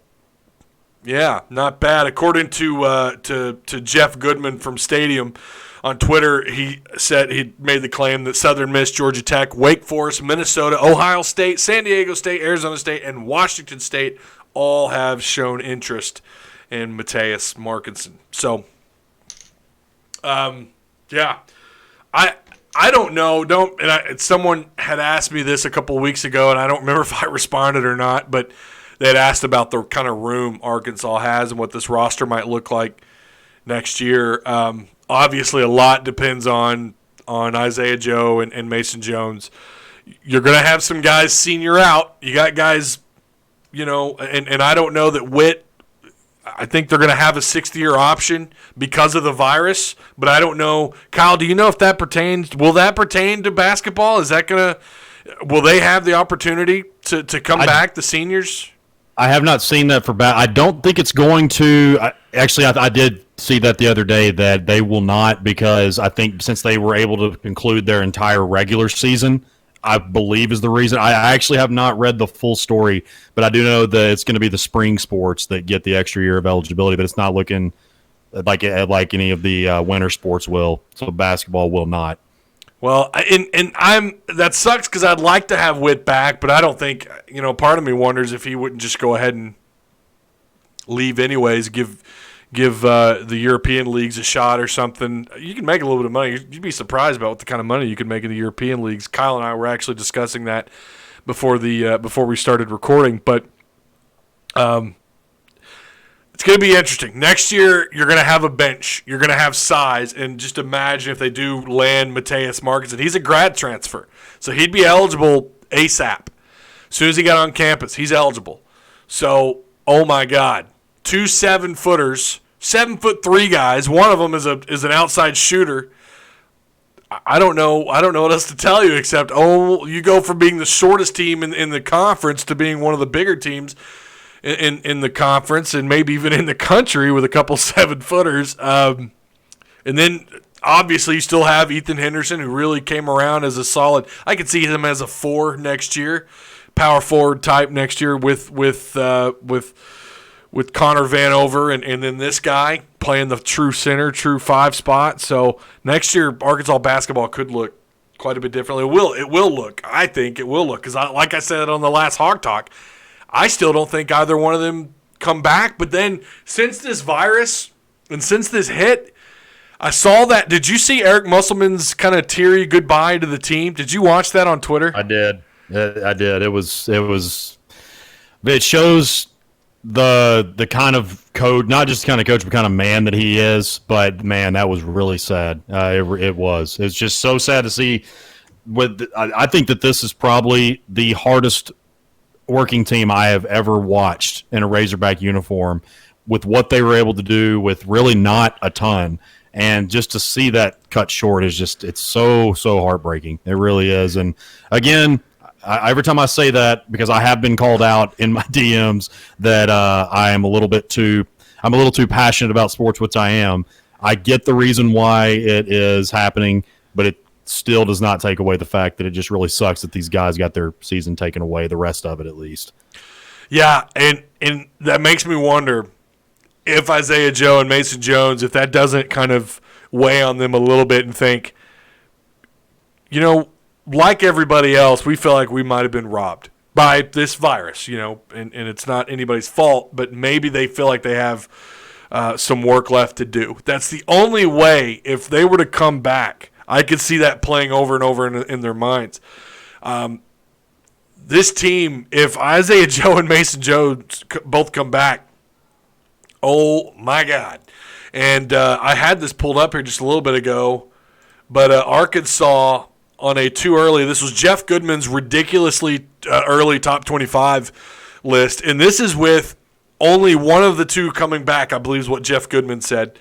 yeah, not bad. According to Jeff Goodman from Stadium, on Twitter, he said he made the claim that Southern Miss, Georgia Tech, Wake Forest, Minnesota, Ohio State, San Diego State, Arizona State, and Washington State all have shown interest in Mathew Markinson. So, yeah, I don't know. Someone had asked me this a couple of weeks ago, and I don't remember if I responded or not, but they had asked about the kind of room Arkansas has and what this roster might look like next year. Obviously, a lot depends on Isaiah Joe and Mason Jones. You're going to have some guys senior out. You got guys, and I don't know that Witt, I think they're going to have a 6th-year option because of the virus, but I don't know. Kyle, do you know if that will that pertain to basketball? Will they have the opportunity to come back, the seniors? I have not seen that for I don't think it's going to. I did see that the other day that they will not, because I think since they were able to conclude their entire regular season, I believe is the reason. I actually have not read the full story, but I do know that it's going to be the spring sports that get the extra year of eligibility, but it's not looking like any of the winter sports will. So basketball will not. Well, that sucks because I'd like to have Witt back, but I don't think, part of me wonders if he wouldn't just go ahead and leave anyways, give give the European leagues a shot or something. You can make a little bit of money. You'd be surprised about what the kind of money you could make in the European leagues. Kyle and I were actually discussing that before we started recording, but it's going to be interesting. Next year, you're going to have a bench. You're going to have size. And just imagine if they do land Mateus Marcus. And he's a grad transfer. So he'd be eligible ASAP. As soon as he got on campus, he's eligible. So, oh my God. 2 7-footers, 7'3" guys. One of them is an outside shooter. I don't know what else to tell you except, you go from being the shortest team in the conference to being one of the bigger teams in the conference and maybe even in the country with a couple 7-footers. And then obviously you still have Ethan Henderson, who really came around as a solid. I could see him as a 4 next year, power forward type next year with Connor Vanover and then this guy playing the true center, true 5 spot. So next year Arkansas basketball could look quite a bit differently. It will look. I think it will look because like I said on the last Hawg Talk, I still don't think either one of them come back. But then since this virus and since this hit, I saw that. Did you see Eric Musselman's kind of teary goodbye to the team? Did you watch that on Twitter? I did. It shows the kind of code, not just kind of coach, but kind of man that he is. But man, that was really sad. It was. It's just so sad to see. I think that this is probably the hardest working team I have ever watched in a Razorback uniform, with what they were able to do with really not a ton. And just to see that cut short is just, it's so heartbreaking. It really is. And again, every time I say that, because I have been called out in my DMs that I'm a little too passionate about sports, which I am. I get the reason why it is happening, but it still does not take away the fact that it just really sucks that these guys got their season taken away, the rest of it at least. Yeah, and that makes me wonder if Isaiah Joe and Mason Jones, if that doesn't kind of weigh on them a little bit and think, like everybody else, we feel like we might have been robbed by this virus, and it's not anybody's fault, but maybe they feel like they have some work left to do. That's the only way. If they were to come back, I could see that playing over and over in their minds. This team, if Isaiah Joe and Mason Jones both come back, oh my God. And I had this pulled up here just a little bit ago, but Arkansas on a too early, this was Jeff Goodman's ridiculously early top 25 list, and this is with only one of the two coming back, I believe is what Jeff Goodman said.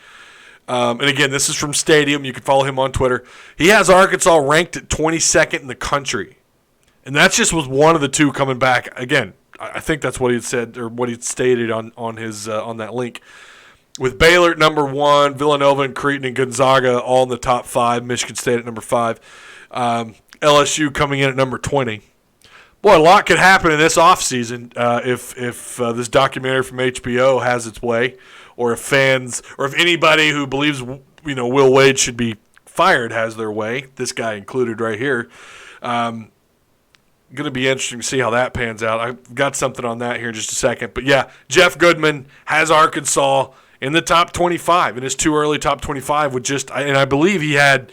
And again, this is from Stadium. You can follow him on Twitter. He has Arkansas ranked at 22nd in the country. And that's just with one of the two coming back. Again, I think that's what he had said or what he stated on his on that link. With Baylor at number 1, Villanova and Creighton and Gonzaga all in the top 5, Michigan State at number 5, LSU coming in at number 20. Boy, a lot could happen in this offseason if this documentary from HBO has its way, or if fans, or if anybody who believes Will Wade should be fired has their way. This guy included right here. Going to be interesting to see how that pans out. I've got something on that here in just a second. But yeah, Jeff Goodman has Arkansas in the top 25 in his too early top 25 with and I believe he had.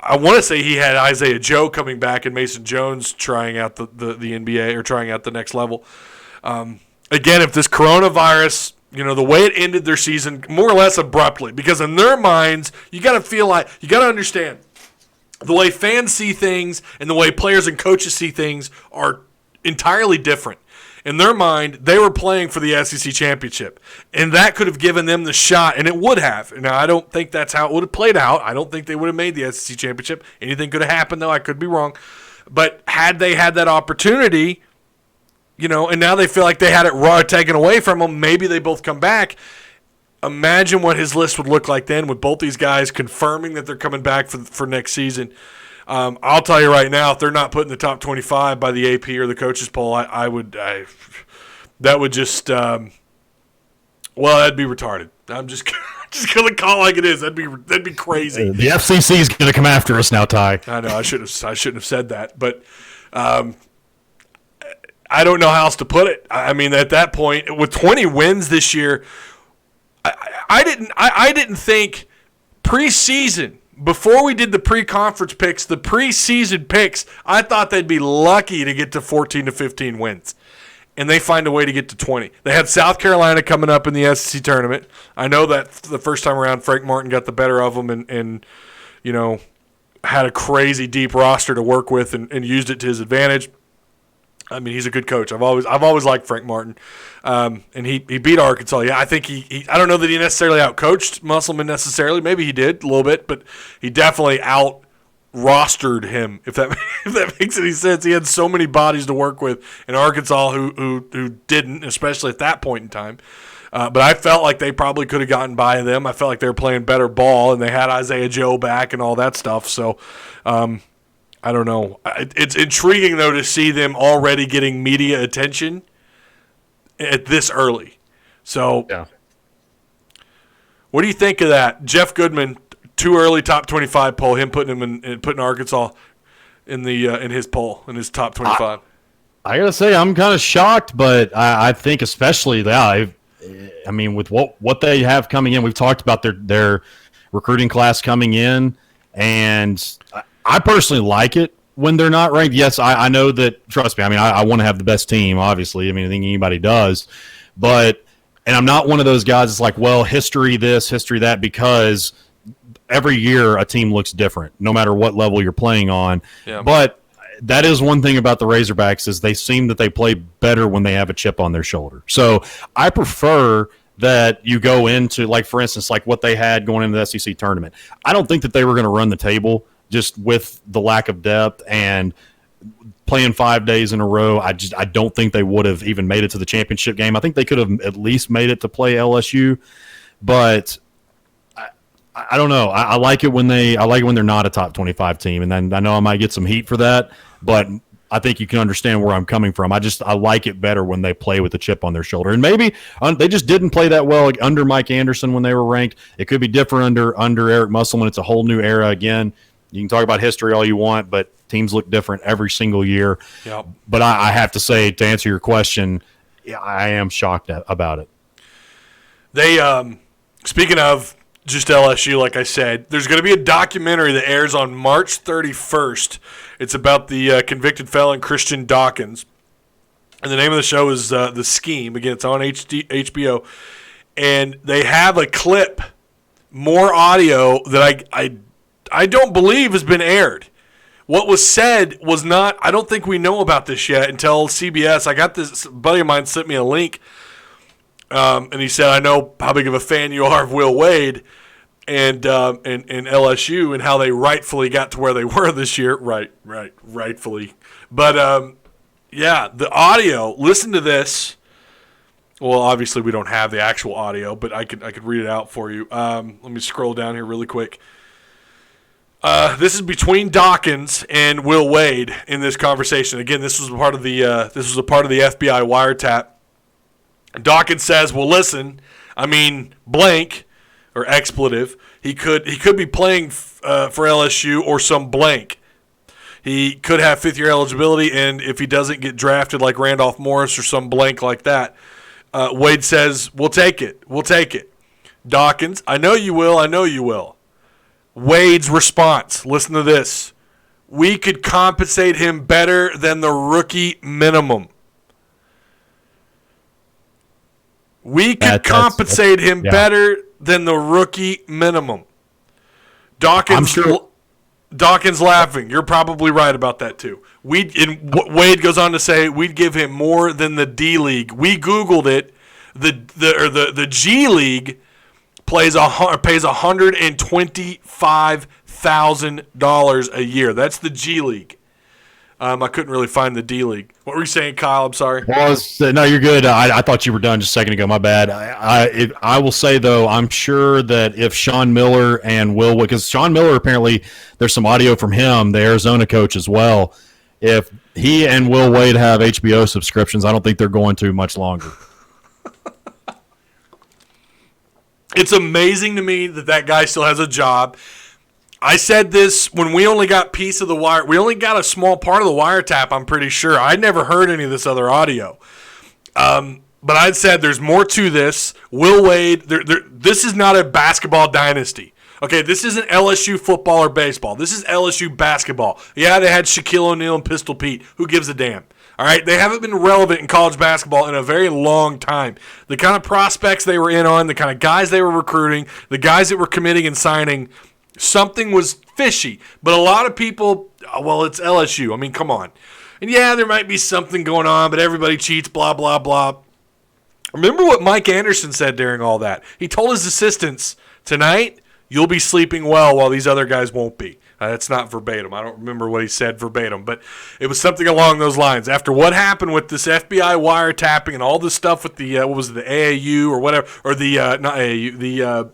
I want to say he had Isaiah Joe coming back and Mason Jones trying out the NBA or trying out the next level. Again, if this coronavirus, the way it ended their season more or less abruptly, because in their minds, you got to understand the way fans see things and the way players and coaches see things are entirely different. In their mind, they were playing for the SEC championship, and that could have given them the shot, and it would have. Now, I don't think that's how it would have played out. I don't think they would have made the SEC championship. Anything could have happened, though. I could be wrong. But had they had that opportunity, and now they feel like they had it taken away from them, maybe they both come back. Imagine what his list would look like then with both these guys confirming that they're coming back for next season. I'll tell you right now, if they're not put in the top 25 by the AP or the coaches poll, that would just that'd be retarded. I'm just gonna call it like it is. That'd be crazy. The FCC is gonna come after us now, Ty. I know I shouldn't have said that, but I don't know how else to put it. I mean, at that point, with 20 wins this year, I didn't think preseason, before we did the pre-conference picks, the preseason picks, I thought they'd be lucky to get to 14 to 15 wins. And they find a way to get to 20. They had South Carolina coming up in the SEC tournament. I know that the first time around, Frank Martin got the better of them and had a crazy deep roster to work with and used it to his advantage. I mean, he's a good coach. I've always liked Frank Martin, and he beat Arkansas. Yeah, I think he I don't know that he necessarily outcoached Musselman necessarily. Maybe he did a little bit, but he definitely out rostered him. If that makes any sense, he had so many bodies to work with in Arkansas who didn't, especially at that point in time. But I felt like they probably could have gotten by them. I felt like they were playing better ball, and they had Isaiah Joe back and all that stuff. So. I don't know. It's intriguing, though, to see them already getting media attention at this early. So, yeah. What do you think of that? Jeff Goodman, too early top 25 poll, him putting Arkansas in his poll, in his top 25. I got to say, I'm kind of shocked, but I think especially that, I mean, with what they have coming in, we've talked about their recruiting class coming in, and I personally like it when they're not ranked. Yes, I know that. Trust me. I mean, I want to have the best team. Obviously, I mean, I think anybody does. And I'm not one of those guys that's like, well, history this, history that, because every year a team looks different, no matter what level you're playing on. Yeah. But that is one thing about the Razorbacks is they seem that they play better when they have a chip on their shoulder. So I prefer that you go into, like, for instance, like what they had going into the SEC tournament. I don't think that they were going to run the table. Just with the lack of depth and playing 5 days in a row, I don't think they would have even made it to the championship game. I think they could have at least made it to play LSU, but I don't know. I like it when they're not a top 25 team, and then I know I might get some heat for that, but I think you can understand where I'm coming from. I like it better when they play with the chip on their shoulder, and maybe they just didn't play that well under Mike Anderson when they were ranked. It could be different under Eric Musselman. It's a whole new era again. You can talk about history all you want, but teams look different every single year. Yep. But I have to say, to answer your question, I am shocked about it. They, speaking of just LSU, like I said, there's going to be a documentary that airs on March 31st. It's about the convicted felon Christian Dawkins. And the name of the show is The Scheme. Again, it's on HBO. And they have a clip, more audio that I don't believe has been aired. What was said was not, I don't think we know about this yet until CBS. I got this, a buddy of mine sent me a link, and he said, I know how big of a fan you are of Will Wade and LSU and how they rightfully got to where they were this year. Rightfully. But, yeah, the audio, listen to this. Well, obviously we don't have the actual audio, but I could read it out for you. Let me scroll down here really quick. This is between Dawkins and Will Wade in this conversation. Again, this was a part of the FBI wiretap. Dawkins says, "Well, listen, I mean, blank or expletive. He could be playing for LSU or some blank. He could have fifth-year eligibility, and if he doesn't get drafted like Randolph Morris or some blank like that, Wade says, we'll take it. We'll take it. Dawkins, I know you will. I know you will. Wade's response, listen to this. We could compensate him better than the rookie minimum. We could compensate him better than the rookie minimum. Dawkins laughing. You're probably right about that too. Wade goes on to say we'd give him more than the D League. We Googled it. The G League pays $125,000 a year. That's the G League. I couldn't really find the D League. What were you saying, Kyle? I'm sorry. Well, no, you're good. I thought you were done just a second ago. My bad. I will say, though, I'm sure that if Sean Miller and Will, because Sean Miller, apparently there's some audio from him, the Arizona coach as well. If he and Will Wade have HBO subscriptions, I don't think they're going to much longer. It's amazing to me that guy still has a job. I said this when we only got piece of the wire. We only got a small part of the wiretap, I'm pretty sure. I never heard any of this other audio. But I'd said there's more to this. Will Wade, this is not a basketball dynasty. Okay, this isn't LSU football or baseball. This is LSU basketball. Yeah, they had Shaquille O'Neal and Pistol Pete. Who gives a damn? All right, they haven't been relevant in college basketball in a very long time. The kind of prospects they were in on, the kind of guys they were recruiting, the guys that were committing and signing, something was fishy. But a lot of people, well, it's LSU. I mean, come on. And yeah, there might be something going on, but everybody cheats, blah, blah, blah. Remember what Mike Anderson said during all that. He told his assistants, tonight, you'll be sleeping well while these other guys won't be. That's not verbatim. I don't remember what he said verbatim, but it was something along those lines. After what happened with this FBI wiretapping and all this stuff with the, what was it, the AAU or whatever, or the, not AAU, the,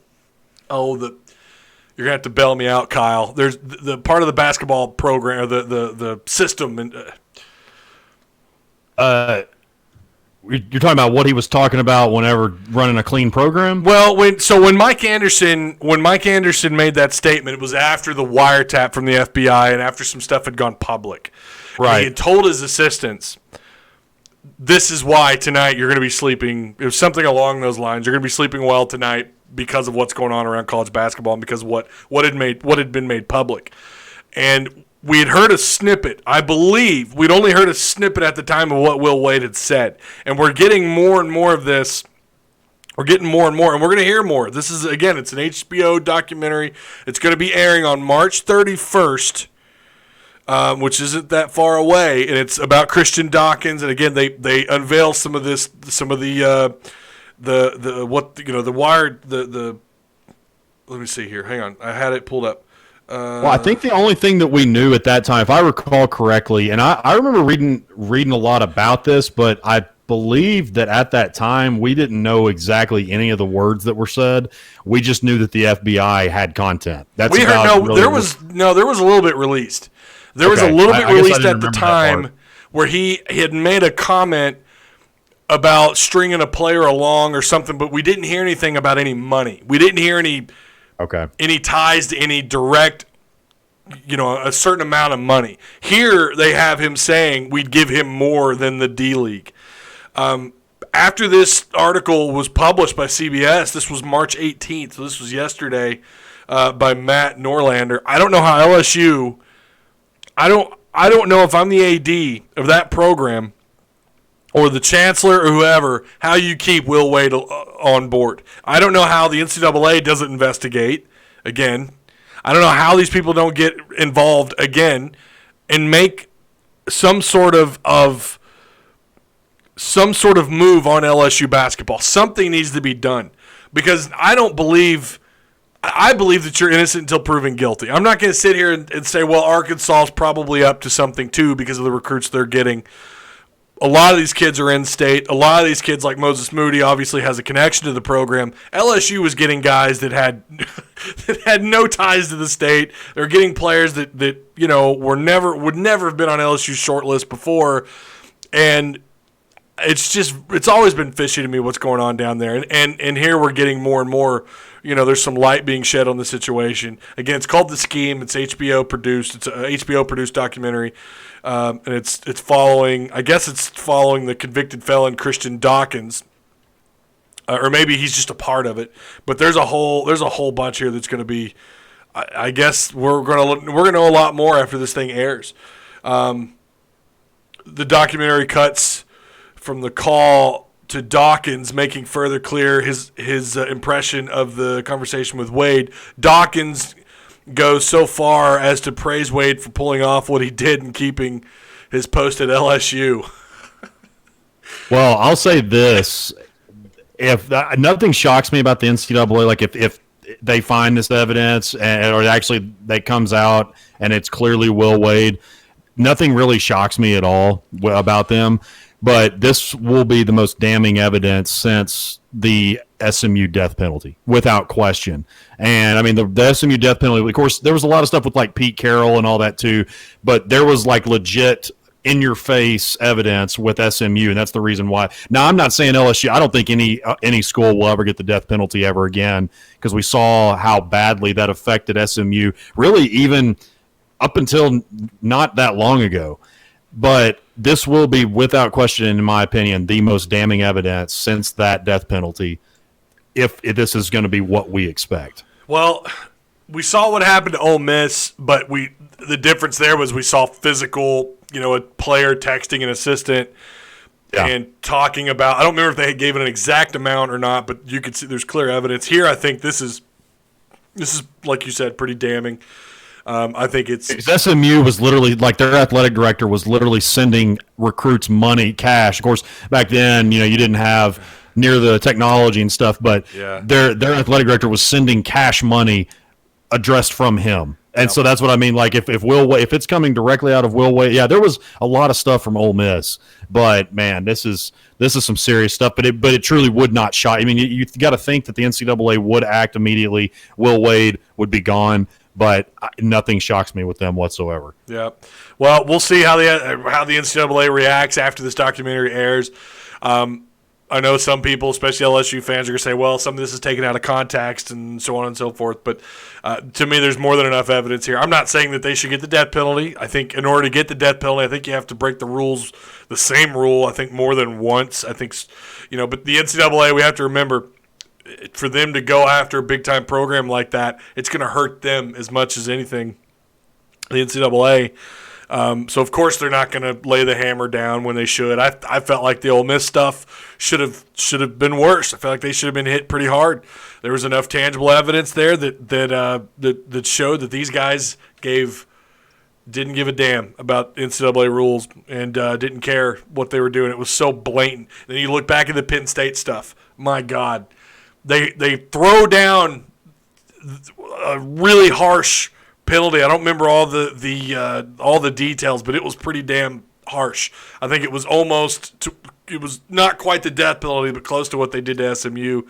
you're going to have to bail me out, Kyle. There's the part of the basketball program, or the system. And You're talking about what he was talking about whenever running a clean program? Well, when Mike Anderson made that statement, it was after the wiretap from the FBI and after some stuff had gone public. Right. And he had told his assistants, this is why tonight you're going to be sleeping. It was something along those lines. You're going to be sleeping well tonight because of what's going on around college basketball and because of what had been made public. And we had heard a snippet. I believe we'd only heard a snippet at the time of what Will Wade had said. And we're getting more and more of this. We're getting more and more, and we're going to hear more. This is, again, it's an HBO documentary. It's going to be airing on March 31st, which isn't that far away, and it's about Christian Dawkins. And again, they unveil some of the wired. Let me see here. Hang on, I had it pulled up. Well, I think the only thing that we knew at that time, if I recall correctly, and I remember reading a lot about this, but I believe that at that time we didn't know exactly any of the words that were said. We just knew that the FBI had content. There was a little bit released. There was a little bit released at the time where he had made a comment about stringing a player along or something, but we didn't hear anything about any money. We didn't hear any ties to any direct, a certain amount of money. Here they have him saying we'd give him more than the D-League. After this article was published by CBS, this was March 18th, so this was yesterday, by Matt Norlander. I don't know how LSU, I don't know if I'm the AD of that program or the chancellor or whoever, how you keep Will Wade on board. I don't know how the NCAA doesn't investigate again. I don't know how these people don't get involved again and make some sort of move on LSU basketball. Something needs to be done because I believe that you're innocent until proven guilty. I'm not going to sit here and say, well, Arkansas is probably up to something too because of the recruits they're getting. A lot of these kids are in-state. A lot of these kids, like Moses Moody, obviously has a connection to the program. LSU was getting guys that had that had no ties to the state. They're getting players that would never have been on LSU's short list before, and it's always been fishy to me what's going on down there. And here we're getting more and more. There's some light being shed on the situation. Again, it's called The Scheme. It's HBO produced. It's a HBO produced documentary. And it's following the convicted felon Christian Dawkins, or maybe he's just a part of it. But there's a whole bunch here that's going to be. I guess we're going to know a lot more after this thing airs. The documentary cuts from the call to Dawkins, making further clear his impression of the conversation with Wade. Dawkins goes so far as to praise Wade for pulling off what he did and keeping his post at LSU. Well, I'll say this. If nothing shocks me about the NCAA, like if they find this evidence or actually that comes out and it's clearly Will Wade, nothing really shocks me at all about them. But this will be the most damning evidence since the SMU death penalty, without question. And, I mean, the SMU death penalty, of course, there was a lot of stuff with, like, Pete Carroll and all that, too. But there was, like, legit in-your-face evidence with SMU, and that's the reason why. Now, I'm not saying LSU. I don't think any school will ever get the death penalty ever again because we saw how badly that affected SMU, really even up until not that long ago. But this will be, without question, in my opinion, the most damning evidence since that death penalty, if this is going to be what we expect. Well, we saw what happened to Ole Miss, but the difference there was we saw physical, a player texting an assistant and talking about – I don't remember if they gave it an exact amount or not, but you could see there's clear evidence. Here, I think this is, like you said, pretty damning. I think it's SMU was literally, like, their athletic director was literally sending recruits money, cash. Of course, back then, you didn't have near the technology and stuff, but their athletic director was sending cash money addressed from him. And so that's what I mean. Like, if it's coming directly out of Will Wade, there was a lot of stuff from Ole Miss, but man, this is some serious stuff. But it truly would not shock. I mean, you got to think that the NCAA would act immediately. Will Wade would be gone. But nothing shocks me with them whatsoever. Yeah. Well, we'll see how the NCAA reacts after this documentary airs. I know some people, especially LSU fans, are going to say, well, some of this is taken out of context and so on and so forth. But to me, there's more than enough evidence here. I'm not saying that they should get the death penalty. I think in order to get the death penalty, I think you have to break the rules, the same rule, I think more than once. I think, but the NCAA, we have to remember, for them to go after a big-time program like that, it's going to hurt them as much as anything, the NCAA. So, of course, they're not going to lay the hammer down when they should. I felt like the Ole Miss stuff should have been worse. I felt like they should have been hit pretty hard. There was enough tangible evidence there that showed that these guys didn't give a damn about NCAA rules and didn't care what they were doing. It was so blatant. Then you look back at the Penn State stuff. My God. They throw down a really harsh penalty. I don't remember all the details, but it was pretty damn harsh. I think it was it was not quite the death penalty, but close to what they did to SMU.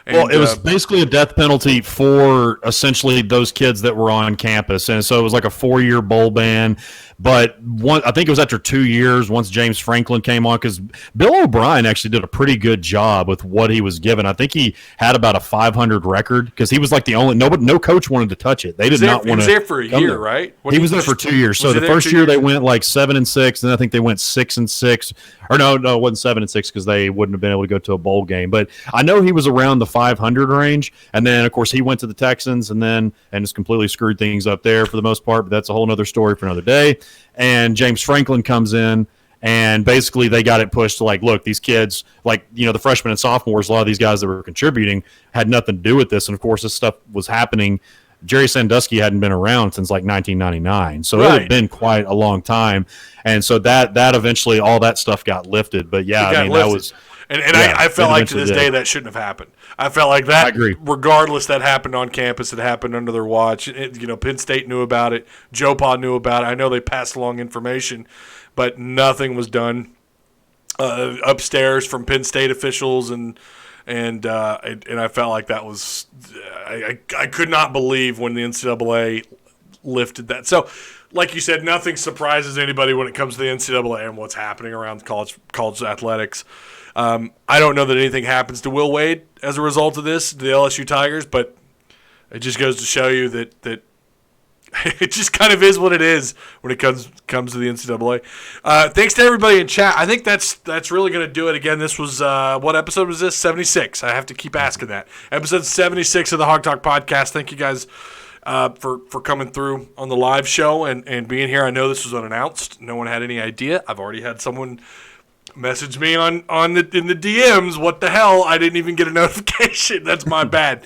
And, it was basically a death penalty for essentially those kids that were on campus, and so it was like a 4-year bowl ban. But I think it was after 2 years once James Franklin came on, because Bill O'Brien actually did a pretty good job with what he was given. I think he had about a 500 record because he was like the only no coach wanted to touch it. They did not want to. He was there for a year, right? He was there for 2 years. So the first year they went like 7-6, and I think they went 6-6. Or no, it wasn't 7-6 because they wouldn't have been able to go to a bowl game. But I know he was around the 500 range, and then of course he went to the Texans and just completely screwed things up there for the most part. But that's a whole other story for another day. And James Franklin comes in, and basically they got it pushed to like, look, these kids, like, the freshmen and sophomores, a lot of these guys that were contributing had nothing to do with this. And of course, this stuff was happening. Jerry Sandusky hadn't been around since like 1999, so it had been quite a long time. And so that eventually all that stuff got lifted. But that was. And I felt like to this day that shouldn't have happened. I felt like that, regardless, that happened on campus. It happened under their watch. Penn State knew about it. Joe Pa knew about it. I know they passed along information, but nothing was done upstairs from Penn State officials, and I felt like that was I could not believe when the NCAA lifted that. So, like you said, nothing surprises anybody when it comes to the NCAA and what's happening around college athletics. I don't know that anything happens to Will Wade as a result of this, the LSU Tigers, but it just goes to show you that it just kind of is what it is when it comes to the NCAA. Thanks to everybody in chat. I think that's really going to do it. Again, this was what episode was this? 76. I have to keep asking that. Episode 76 of the Hawg Talk podcast. Thank you guys for coming through on the live show and being here. I know this was unannounced. No one had any idea. I've already had someone message me in the DMs. What the hell? I didn't even get a notification. That's my bad.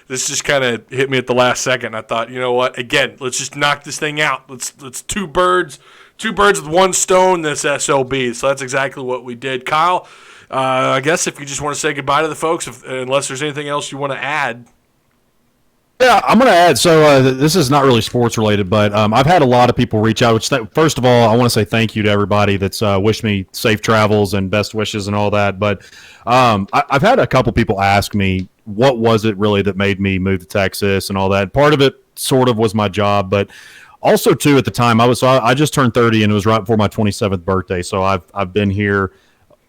This just kind of hit me at the last second. I thought, you know what? Again, let's just knock this thing out. Let's two birds with one stone. This SOB. So that's exactly what we did. Kyle, I guess if you just want to say goodbye to the folks, unless there's anything else you want to add. Yeah, I'm going to add. So this is not really sports related, but I've had a lot of people reach out. First of all, I want to say thank you to everybody that's wished me safe travels and best wishes and all that. But I've had a couple people ask me, what was it really that made me move to Texas and all that. Part of it sort of was my job, but also too at the time I just turned 30 and it was right before my 27th birthday. So I've been here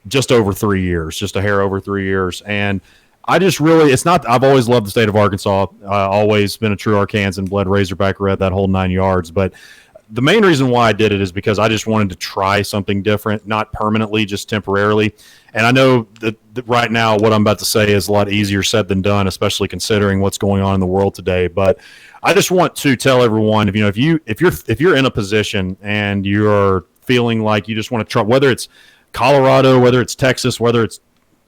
just over 3 years, just a hair over 3 years, and I just really, I've always loved the state of Arkansas, always been a true Arkansan, bled Razorback red, that whole 9 yards. But the main reason why I did it is because I just wanted to try something different, not permanently, just temporarily. And I know that right now what I'm about to say is a lot easier said than done, especially considering what's going on in the world today. But I just want to tell everyone, if you're in a position and you're feeling like you just want to try, whether it's Colorado, whether it's Texas, whether it's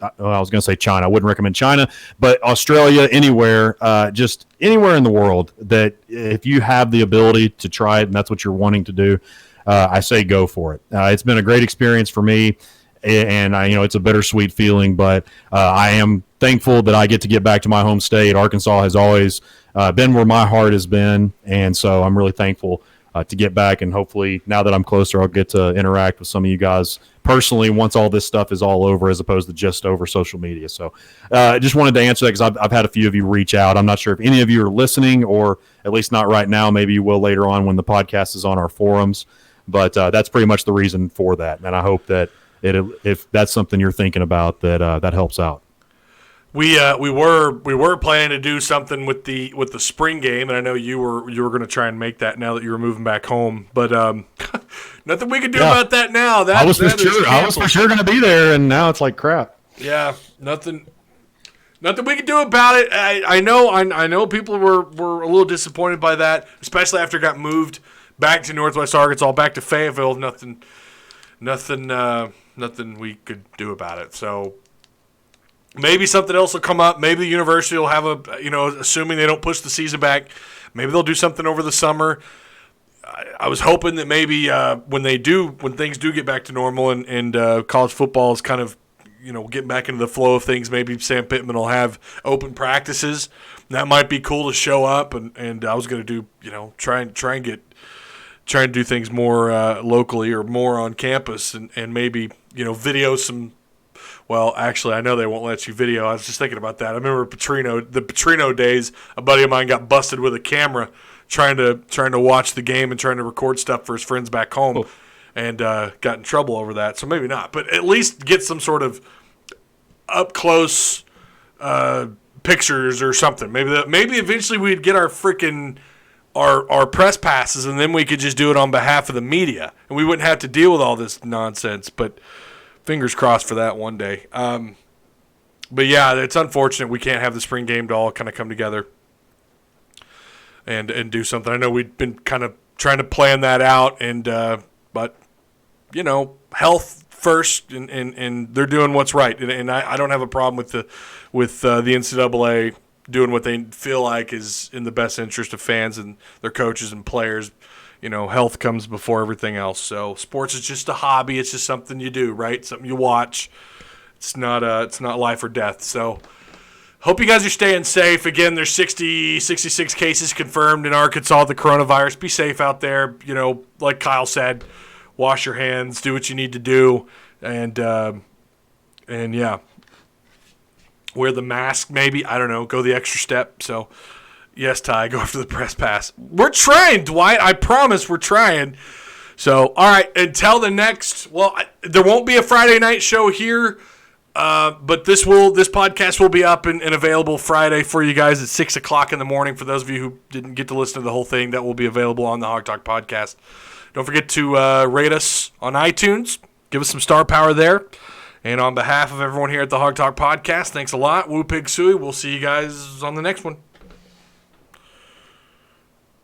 I was going to say China. I wouldn't recommend China, but Australia, anywhere, just anywhere in the world that if you have the ability to try it and that's what you're wanting to do, I say go for it. It's been a great experience for me, and it's a bittersweet feeling, but I am thankful that I get to get back to my home state. Arkansas has always been where my heart has been, and so I'm really thankful to get back, and hopefully now that I'm closer, I'll get to interact with some of you guys personally once all this stuff is all over, as opposed to just over social media. So I just wanted to answer that because I've had a few of you reach out. I'm not sure if any of you are listening, or at least not right now. Maybe you will later on when the podcast is on our forums. But that's pretty much the reason for that, and I hope that if that's something you're thinking about, that helps out. We were planning to do something with the spring game, and I know you were going to try and make that now that you were moving back home. But nothing we can do about that now. I was for sure going to be there, and now it's like crap. Yeah, nothing we can do about it. I know people were a little disappointed by that, especially after it got moved back to Northwest Arkansas, back to Fayetteville. Nothing we could do about it. So. Maybe something else will come up. Maybe the university will have assuming they don't push the season back, maybe they'll do something over the summer. I was hoping that maybe when things do get back to normal and college football is kind of, getting back into the flow of things, maybe Sam Pittman will have open practices. That might be cool to show up, and I was going to do, try to do things more locally or more on campus and maybe, video some. Well, actually, I know they won't let you video. I was just thinking about that. I remember the Petrino days. A buddy of mine got busted with a camera trying to watch the game and trying to record stuff for his friends back home, and got in trouble over that. So maybe not, but at least get some sort of up close pictures or something. Maybe eventually we'd get our press passes, and then we could just do it on behalf of the media, and we wouldn't have to deal with all this nonsense. But fingers crossed for that one day. But yeah, it's unfortunate we can't have the spring game to all kind of come together and do something. I know we've been kind of trying to plan that out, and but health first, and they're doing what's right, and I don't have a problem with the NCAA doing what they feel like is in the best interest of fans and their coaches and players. Health comes before everything else. So sports is just a hobby. It's just something you do, right? Something you watch. It's not life or death. So hope you guys are staying safe. Again, there's 66 cases confirmed in Arkansas of the coronavirus. Be safe out there. Like Kyle said, wash your hands, do what you need to do, and yeah, wear the mask maybe. I don't know. Go the extra step. So. Yes, Ty, go after the press pass. We're trying, Dwight. I promise we're trying. So, all right, until the next, there won't be a Friday night show here, but this podcast will be up and available Friday for you guys at 6 o'clock in the morning. For those of you who didn't get to listen to the whole thing, that will be available on the Hawg Talk podcast. Don't forget to rate us on iTunes. Give us some star power there. And on behalf of everyone here at the Hawg Talk podcast, thanks a lot. Woo Pig Sooie. We'll see you guys on the next one.